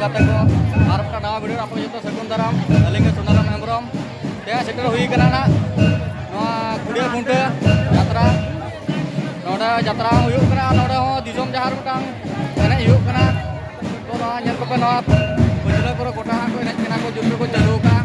गाते को और नवा वीडियो आप जो सगुन दाराम अलिंग सुनाराम हेम्ब्रम ते सेटर हुई कना ना खुड़िया खुंटे यात्रा नोड़ा यात्रा हुई कना नोड़ा हो दिसम जहार मिटांग एने हुई कना तो नवा ñel ko नवा पछिला को गोटा को एने कना को जुम्मे को चालू का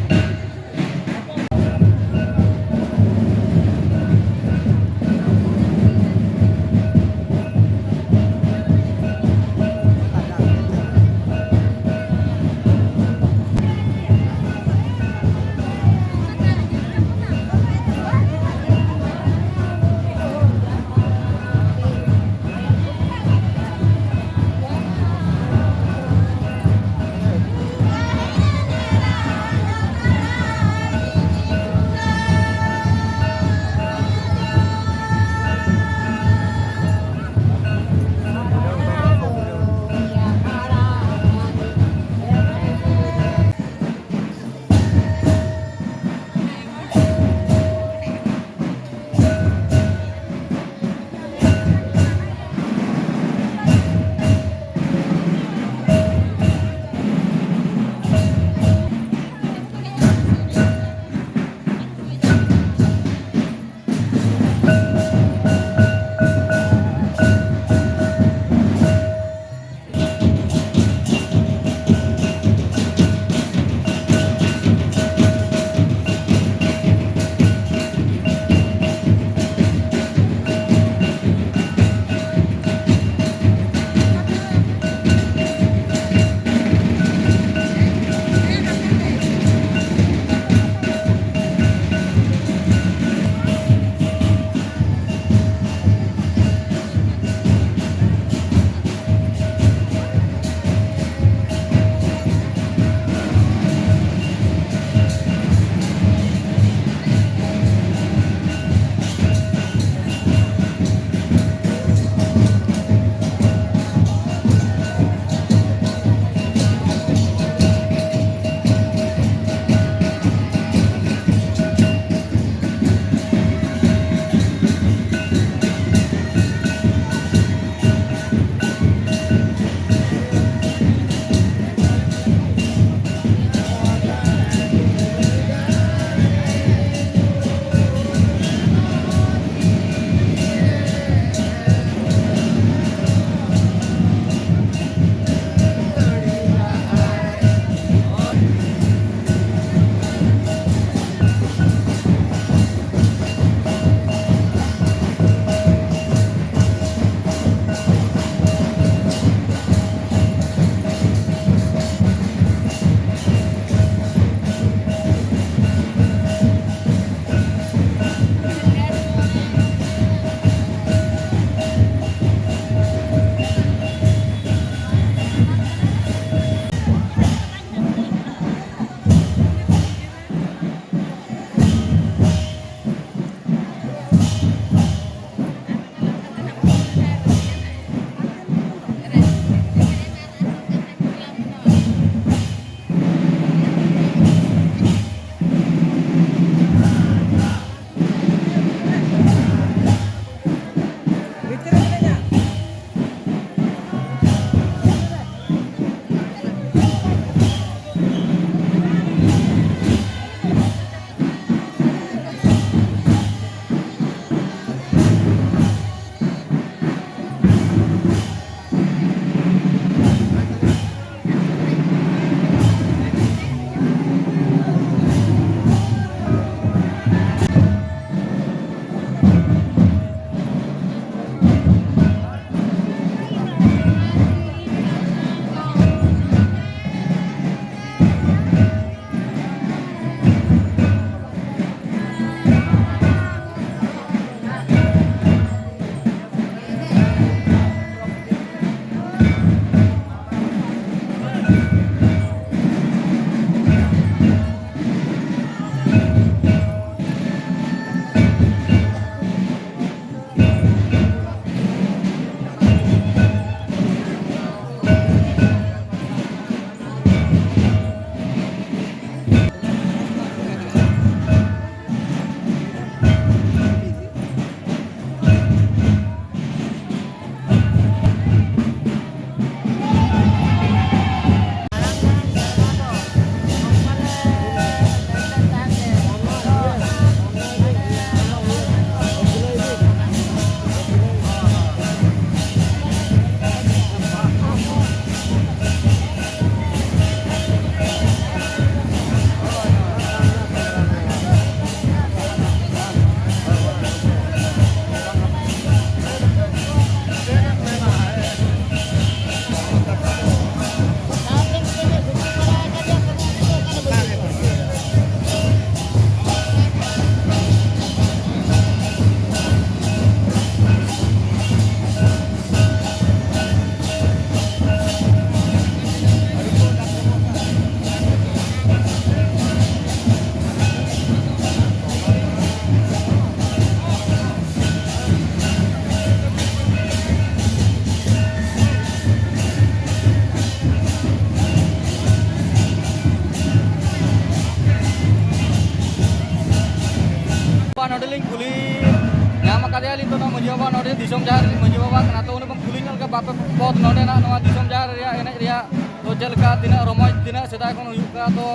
nyam akadya li to na Manji Baba node disom jahar Manji Baba kana to uni bang kuli nyal ka bape pot node na noa disom jahar ria enek ria to jelka tina romoj tina sedai kon huyuk ka to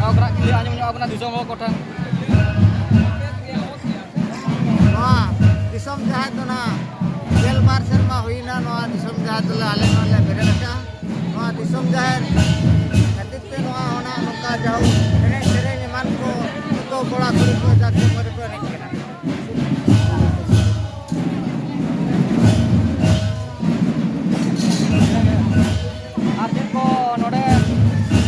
na kena kili anjum nyok abna disom lo kotang noa disom jahar to na gelbar serma huina noa disom jahar to ale noa berel ka noa disom jahar katik te noa ona noka jauh enek sereng eman ko bola kuri ko jatuh kori ko enek kena arti ko node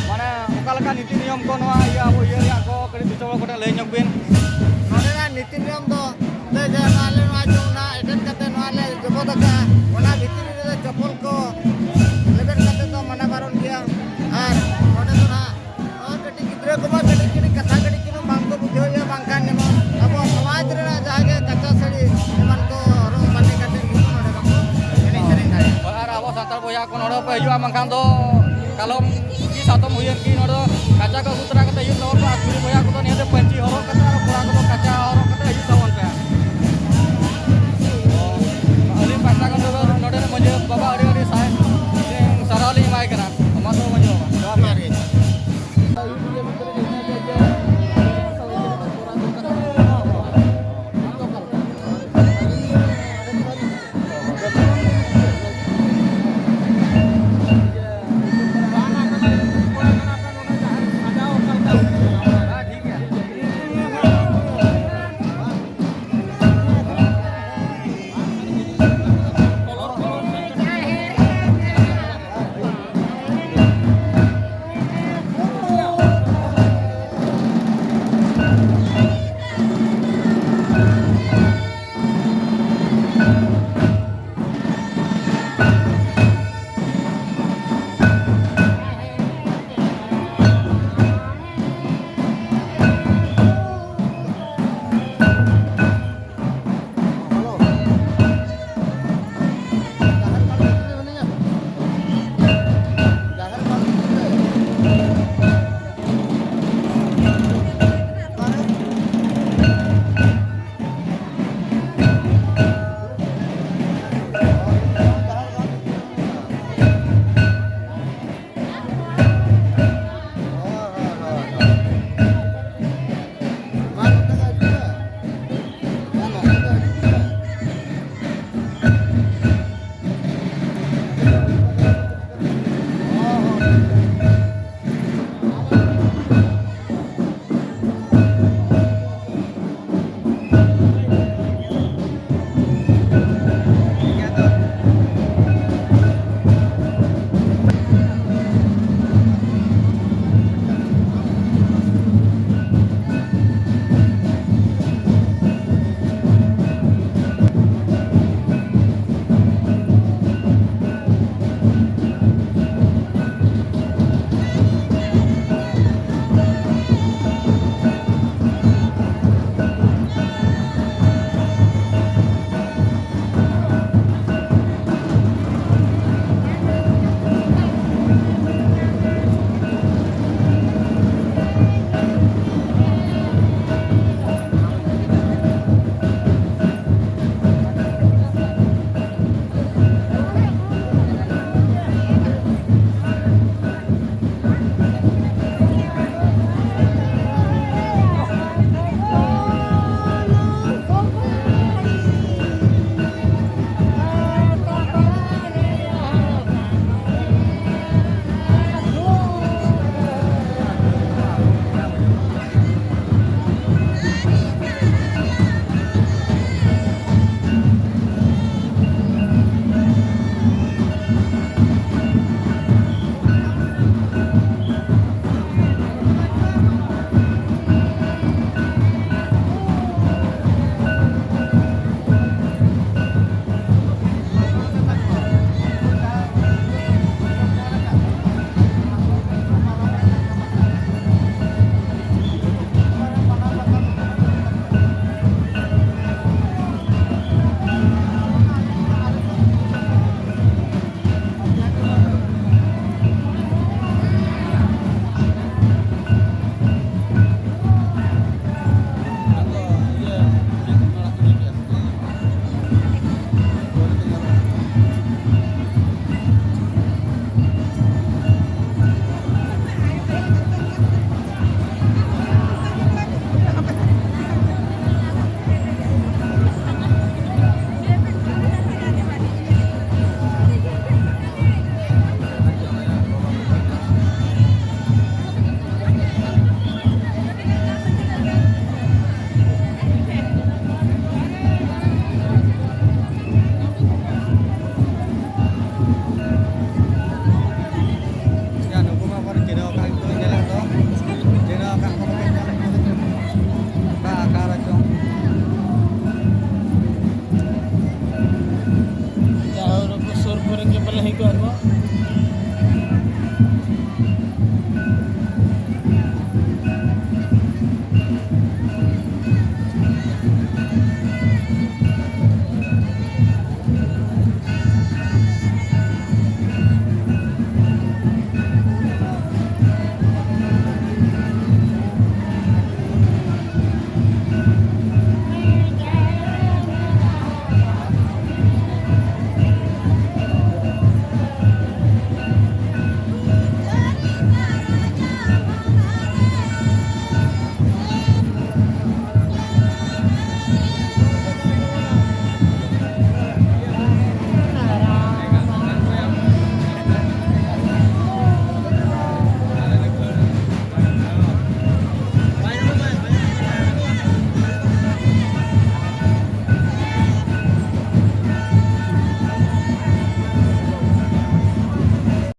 mana okalaka niti niyam ko noa iya abo iya ria ko kadi disom lo kota le nyok bin node na niti niyam to te jana ale noa juna eden kate noa le jobo daka ona bhitri re chapol ko leben kate to mana baron dia ar node to na kati gidra ko ma kati kini katha kati kini bangko budho ya bangkan nemo abo samaj re na jage kacha sari eman ko ro bande kate gitu node ko ini sering kali ar abo santar boya ko node pe hijua mangkhan to kalom ki satom huyen ki node kaca ko kutra kata yut nor pa asuri boya ko to niate panci horok kata pura ko kaca horok kata